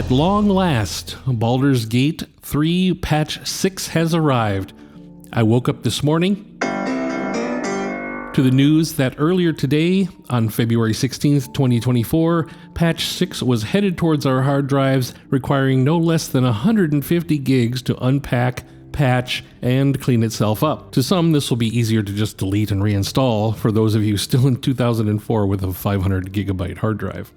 At long last, Baldur's Gate 3 Patch 6 has arrived. I woke up this morning to the news that earlier today, on February 16th, 2024, Patch 6 was headed towards our hard drives, requiring no less than 150 gigs to unpack, patch, and clean itself up. To some, this will be easier to just delete and reinstall for those of you still in 2004 with a 500 gigabyte hard drive.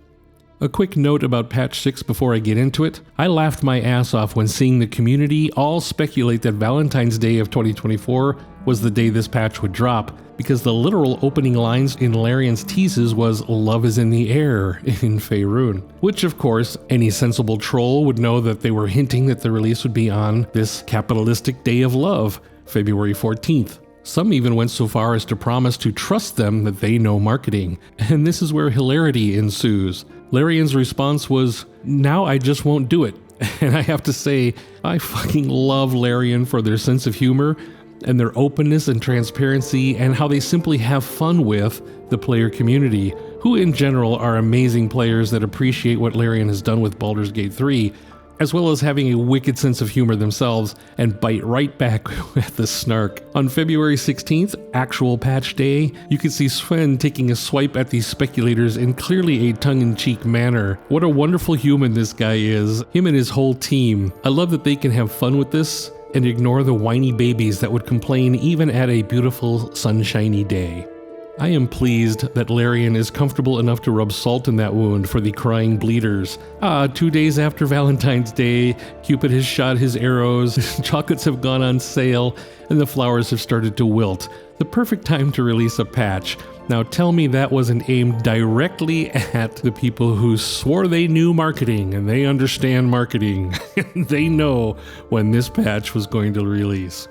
A quick note about Patch 6 before I get into it. I laughed my ass off when seeing the community all speculate that Valentine's Day of 2024 was the day this patch would drop, because the literal opening lines in Larian's teases was "Love is in the air" in Faerun, which of course any sensible troll would know that they were hinting that the release would be on this capitalistic day of love, February 14th. Some even went so far as to promise to trust them that they know marketing, and this is where hilarity ensues. Larian's response was, "Now I just won't do it." And I have to say, I fucking love Larian for their sense of humor and their openness and transparency, and how they simply have fun with the player community, who in general are amazing players that appreciate what Larian has done with Baldur's Gate 3, as well as having a wicked sense of humor themselves and bite right back at the snark. On February 16th, actual patch day, you can see Sven taking a swipe at these speculators in clearly a tongue-in-cheek manner. What a wonderful human this guy is, him and his whole team. I love that they can have fun with this and ignore the whiny babies that would complain even at a beautiful sunshiny day. I am pleased that Larian is comfortable enough to rub salt in that wound for the crying bleeders. 2 days after Valentine's Day, Cupid has shot his arrows, chocolates have gone on sale, and the flowers have started to wilt. The perfect time to release a patch. Now tell me that wasn't aimed directly at the people who swore they knew marketing and they understand marketing. They know when this patch was going to release.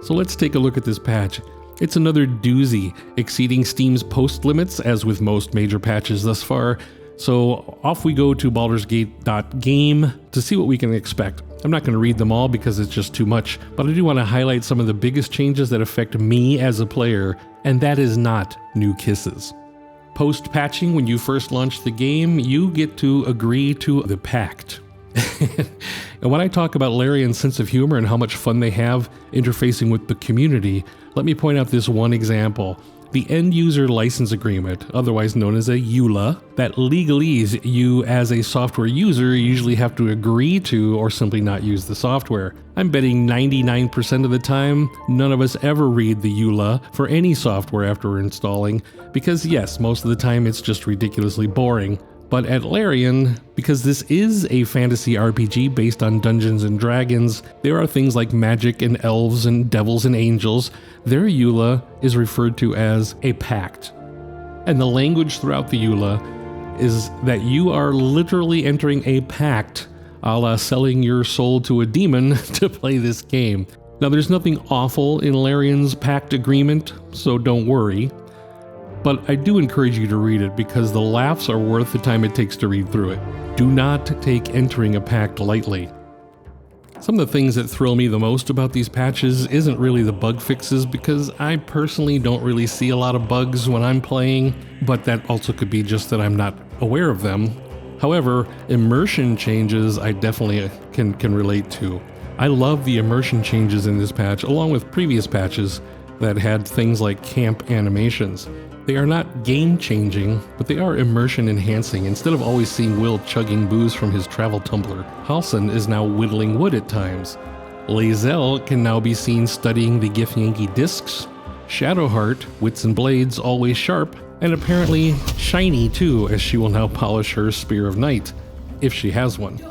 So let's take a look at this patch. It's another doozy, exceeding Steam's post limits as with most major patches thus far. So off we go to baldursgate.game to see what we can expect. I'm not going to read them all because it's just too much, but I do want to highlight some of the biggest changes that affect me as a player, and that is not new kisses. Post-patching, when you first launch the game, you get to agree to the Pact. And when I talk about Larian's sense of humor and how much fun they have interfacing with the community, let me point out this one example. The End User License Agreement, otherwise known as a EULA, that legalese you as a software user usually have to agree to or simply not use the software. I'm betting 99% of the time, none of us ever read the EULA for any software after installing, because yes, most of the time it's just ridiculously boring. But at Larian, because this is a fantasy RPG based on Dungeons and Dragons, there are things like magic and elves and devils and angels. Their EULA is referred to as a pact. And the language throughout the EULA is that you are literally entering a pact, a la selling your soul to a demon to play this game. Now there's nothing awful in Larian's pact agreement, so don't worry. But I do encourage you to read it because the laughs are worth the time it takes to read through it. Do not take entering a pact lightly. Some of the things that thrill me the most about these patches isn't really the bug fixes, because I personally don't really see a lot of bugs when I'm playing, but that also could be just that I'm not aware of them. However, immersion changes I definitely can relate to. I love the immersion changes in this patch, along with previous patches that had things like camp animations. They are not game-changing, but they are immersion-enhancing. Instead of always seeing Will chugging booze from his travel tumbler, Halsin is now whittling wood at times. Lae'zel can now be seen studying the Githyanki discs. Shadowheart, wits and blades always sharp, and apparently shiny too, as she will now polish her Spear of Night, if she has one.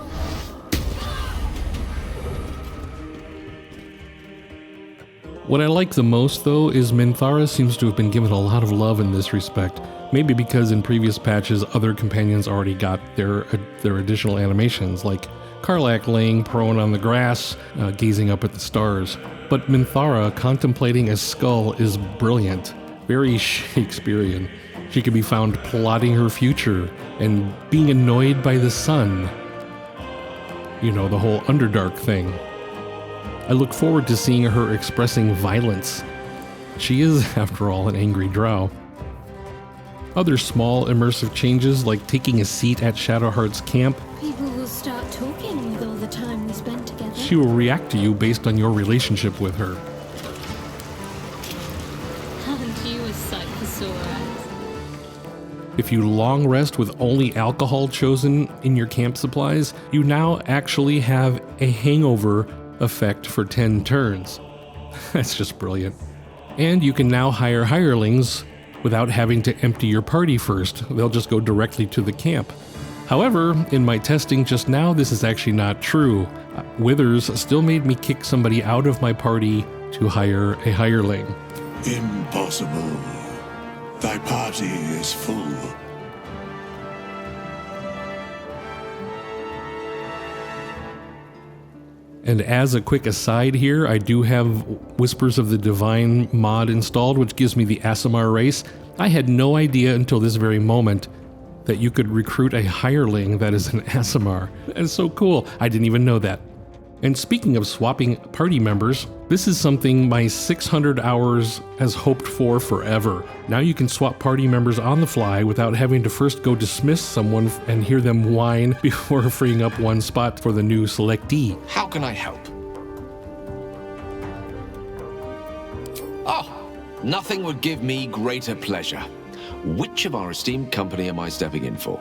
What I like the most, though, is Minthara seems to have been given a lot of love in this respect. Maybe because in previous patches, other companions already got their additional animations, like Karlach laying prone on the grass, gazing up at the stars. But Minthara contemplating a skull is brilliant, very Shakespearean. She can be found plotting her future and being annoyed by the sun. You know, the whole Underdark thing. I look forward to seeing her expressing violence. She is, after all, an angry drow. Other small immersive changes, like taking a seat at Shadowheart's camp, she will react to you based on your relationship with her. Aren't you a sight for sore eyes? If you long rest with only alcohol chosen in your camp supplies, you now actually have a hangover effect for 10 turns. That's just brilliant. And you can now hire hirelings without having to empty your party first. They'll just go directly to the camp. However, in my testing just now, this is actually not true. Withers still made me kick somebody out of my party to hire a hireling. Impossible. Thy party is full. And as a quick aside here, I do have Whispers of the Divine mod installed, which gives me the Aasimar race. I had no idea until this very moment that you could recruit a hireling that is an Aasimar. That's so cool. I didn't even know that. And speaking of swapping party members, this is something my 600 hours has hoped for forever. Now you can swap party members on the fly without having to first go dismiss someone and hear them whine before freeing up one spot for the new selectee. How can I help? Oh, nothing would give me greater pleasure. Which of our esteemed company am I stepping in for?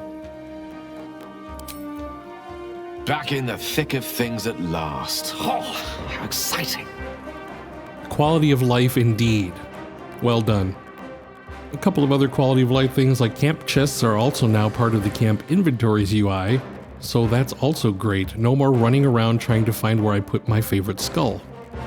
Back in the thick of things at last. Oh, how exciting. Quality of life indeed. Well done. A couple of other quality of life things like camp chests are also now part of the camp inventories UI, so that's also great. No more running around trying to find where I put my favorite skull.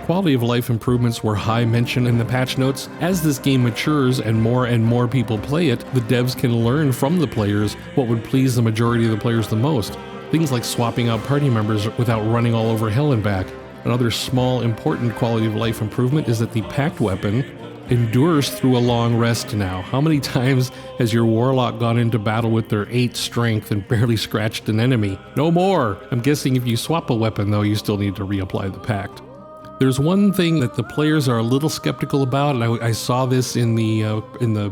Quality of life improvements were high mention in the patch notes. As this game matures and more people play it, the devs can learn from the players what would please the majority of the players the most. Things like swapping out party members without running all over hell and back. Another small, important quality of life improvement is that the Pact weapon endures through a long rest now. How many times has your warlock gone into battle with their 8 strength and barely scratched an enemy? No more! I'm guessing if you swap a weapon though, you still need to reapply the Pact. There's one thing that the players are a little skeptical about, and I saw this in the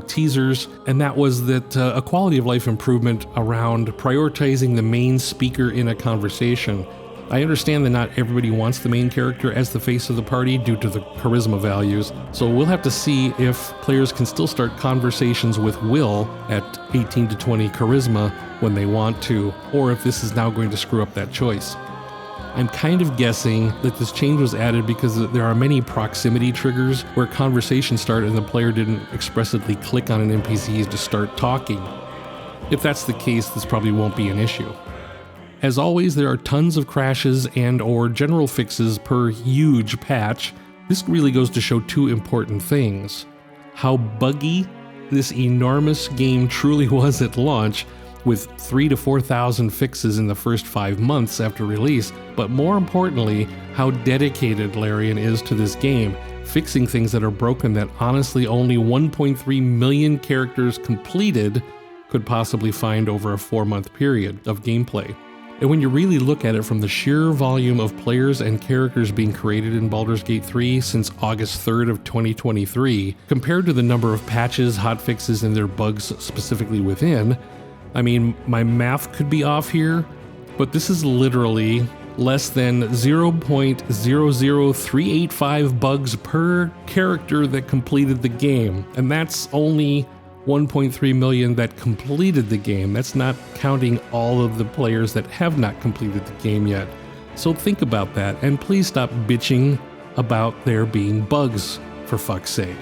teasers, and that was that a quality of life improvement around prioritizing the main speaker in a conversation. I understand that not everybody wants the main character as the face of the party due to the charisma values, so we'll have to see if players can still start conversations with Will at 18 to 20 charisma when they want to, or if this is now going to screw up that choice. I'm kind of guessing that this change was added because there are many proximity triggers where conversations start and the player didn't expressly click on an NPC to start talking. If that's the case, this probably won't be an issue. As always, there are tons of crashes and or general fixes per huge patch. This really goes to show 2 important things. How buggy this enormous game truly was at launch, with 3,000 to 4,000 fixes in the first 5 months after release, but more importantly, how dedicated Larian is to this game, fixing things that are broken that honestly only 1.3 million characters completed could possibly find over a 4-month period of gameplay. And when you really look at it from the sheer volume of players and characters being created in Baldur's Gate 3 since August 3rd of 2023, compared to the number of patches, hotfixes, and their bugs specifically within, I mean, my math could be off here, but this is literally less than 0.00385 bugs per character that completed the game. And that's only 1.3 million that completed the game. That's not counting all of the players that have not completed the game yet. So think about that, and please stop bitching about there being bugs, for fuck's sake.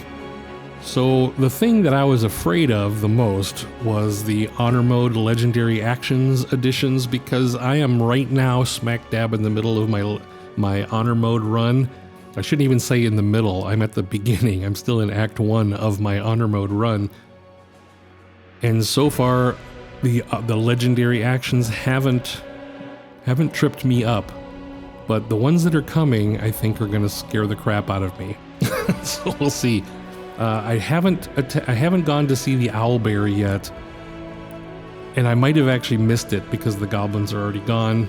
So the thing that I was afraid of the most was the Honor Mode Legendary Actions additions, because I am right now smack dab in the middle of my Honor Mode run. I shouldn't even say in the middle, I'm at the beginning. I'm still in Act 1 of my Honor Mode run. And so far, the Legendary Actions haven't tripped me up. But the ones that are coming, I think, are going to scare the crap out of me. So we'll see. I haven't gone to see the Owlbear yet, and I might have actually missed it because the goblins are already gone.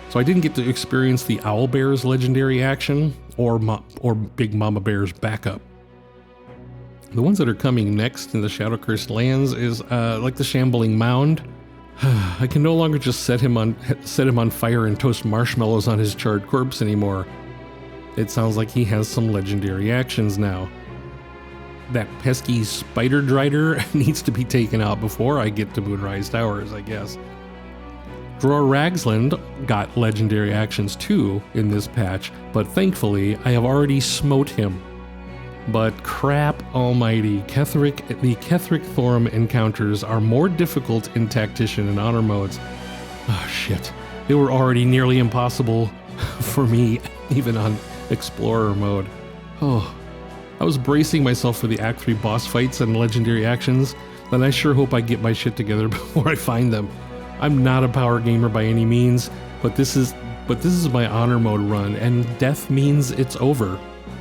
So I didn't get to experience the Owlbear's legendary action or Big Mama Bear's backup. The ones that are coming next in the Shadow Cursed Lands is like the Shambling Mound. I can no longer just set him on fire and toast marshmallows on his charred corpse anymore. It sounds like he has some legendary actions now. That pesky spider drider needs to be taken out before I get to Moonrise Towers, I guess. Dror Ragsland got legendary actions too in this patch, but thankfully I have already smote him. But crap almighty, the Ketheric Thorum encounters are more difficult in Tactician and Honor modes. Oh shit, they were already nearly impossible for me, even on Explorer mode. Oh, I was bracing myself for the Act 3 boss fights and legendary actions, and I sure hope I get my shit together before I find them. I'm not a power gamer by any means, but this is my Honor mode run, and death means it's over.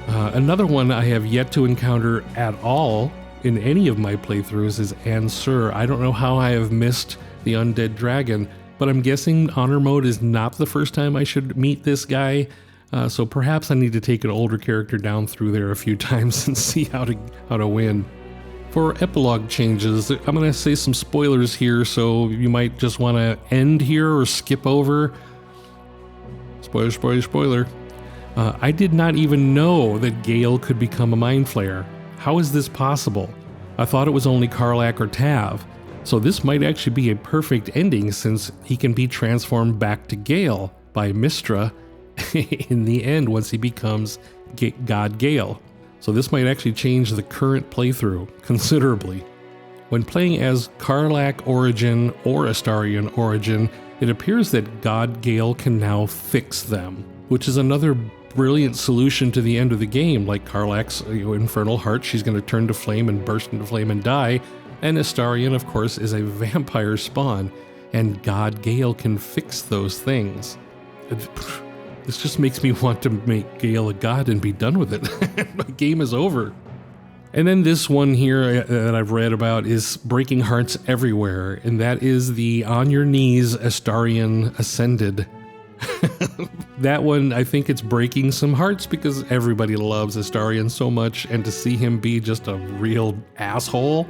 Another one I have yet to encounter at all in any of my playthroughs is Ansur. I don't know how I have missed the undead dragon, but I'm guessing Honor mode is not the first time I should meet this guy, so perhaps I need to take an older character down through there a few times and see how to win. For epilogue changes, I'm going to say some spoilers here, so you might just want to end here or skip over. Spoiler, spoiler, spoiler. I did not even know that Gale could become a Mind Flayer. How is this possible? I thought it was only Karlach or Tav, so this might actually be a perfect ending since he can be transformed back to Gale by Mystra in the end once he becomes God Gale. So this might actually change the current playthrough considerably. When playing as Karlach Origin or Astarion Origin, it appears that God Gale can now fix them, which is another brilliant solution to the end of the game. Like Karlach's Infernal Heart, she's going to turn to flame and burst into flame and die, and Astarion, of course, is a vampire spawn, and God Gale can fix those things. This just makes me want to make Gale a god and be done with it. My game is over. And then this one here that I've read about is Breaking Hearts Everywhere, and that is the On Your Knees Astarion Ascended. That one, I think it's breaking some hearts because everybody loves Astarion so much, and to see him be just a real asshole,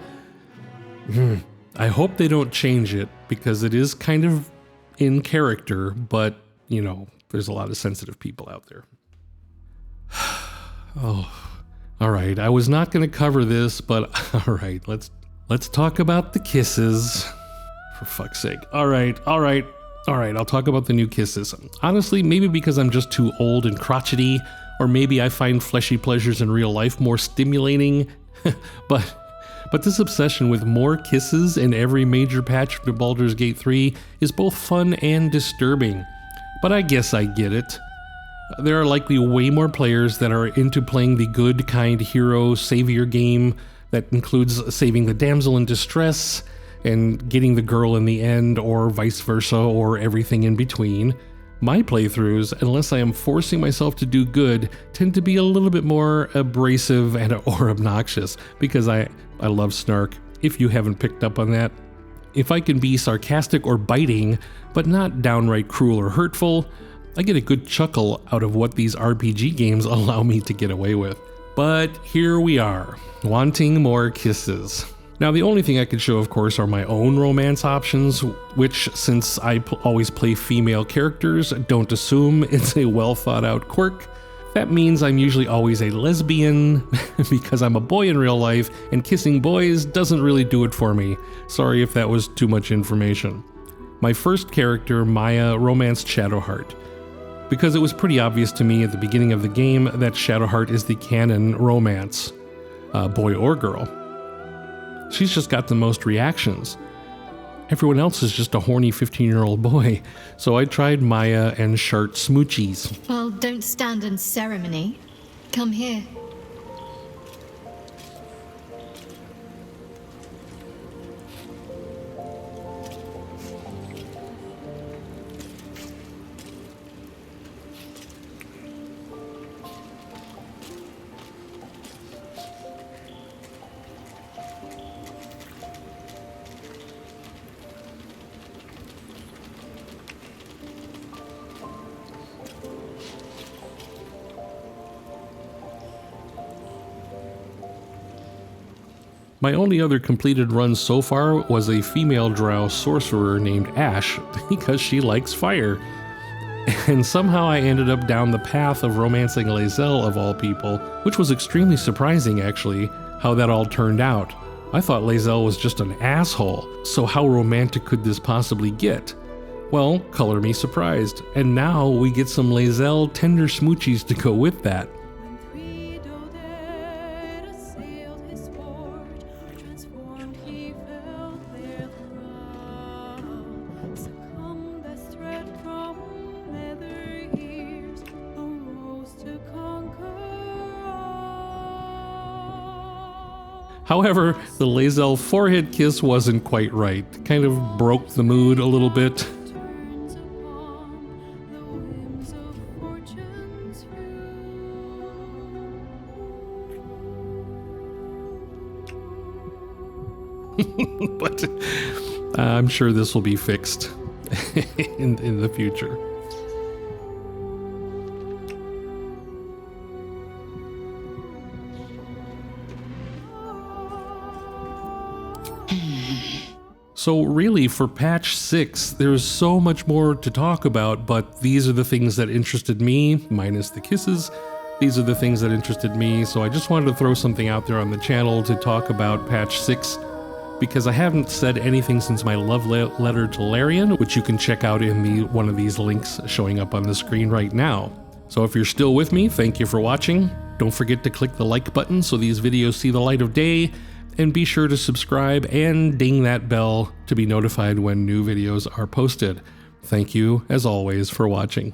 I hope they don't change it because it is kind of in character, but, you know, there's a lot of sensitive people out there. Oh, all right. I was not going to cover this, but all right, let's talk about the kisses. For fuck's sake. All right. I'll talk about the new kisses. Honestly, maybe because I'm just too old and crotchety, or maybe I find fleshy pleasures in real life more stimulating, but this obsession with more kisses in every major patch to Baldur's Gate 3 is both fun and disturbing. But I guess I get it. There are likely way more players that are into playing the good, kind hero savior game that includes saving the damsel in distress and getting the girl in the end, or vice versa, or everything in between. My playthroughs, unless I am forcing myself to do good, tend to be a little bit more abrasive or obnoxious, because I love snark, if you haven't picked up on that. If I can be sarcastic or biting, but not downright cruel or hurtful, I get a good chuckle out of what these RPG games allow me to get away with. But here we are, wanting more kisses. Now, the only thing I could show, of course, are my own romance options, which, since I always play female characters, don't assume it's a well-thought-out quirk. That means I'm usually always a lesbian, because I'm a boy in real life, and kissing boys doesn't really do it for me. Sorry if that was too much information. My first character, Maya, romanced Shadowheart, because it was pretty obvious to me at the beginning of the game that Shadowheart is the canon romance, boy or girl. She's just got the most reactions. Everyone else is just a horny 15-year-old boy, so I tried Maya and Shart smoochies. Well, don't stand in ceremony. Come here. My only other completed run so far was a female drow sorcerer named Ash, because she likes fire. And somehow I ended up down the path of romancing Lae'zel of all people, which was extremely surprising actually, how that all turned out. I thought Lae'zel was just an asshole, so how romantic could this possibly get? Well, color me surprised, and now we get some Lae'zel tender smoochies to go with that. However, the Lae'zel forehead kiss wasn't quite right. Kind of broke the mood a little bit. But I'm sure this will be fixed in the future. So really, for patch 6, there's so much more to talk about, but these are the things that interested me, minus the kisses. These are the things that interested me, so I just wanted to throw something out there on the channel to talk about patch 6, because I haven't said anything since my love letter to Larian, which you can check out in one of these links showing up on the screen right now. So if you're still with me, thank you for watching. Don't forget to click the like button so these videos see the light of day. And be sure to subscribe and ding that bell to be notified when new videos are posted. Thank you, as always, for watching.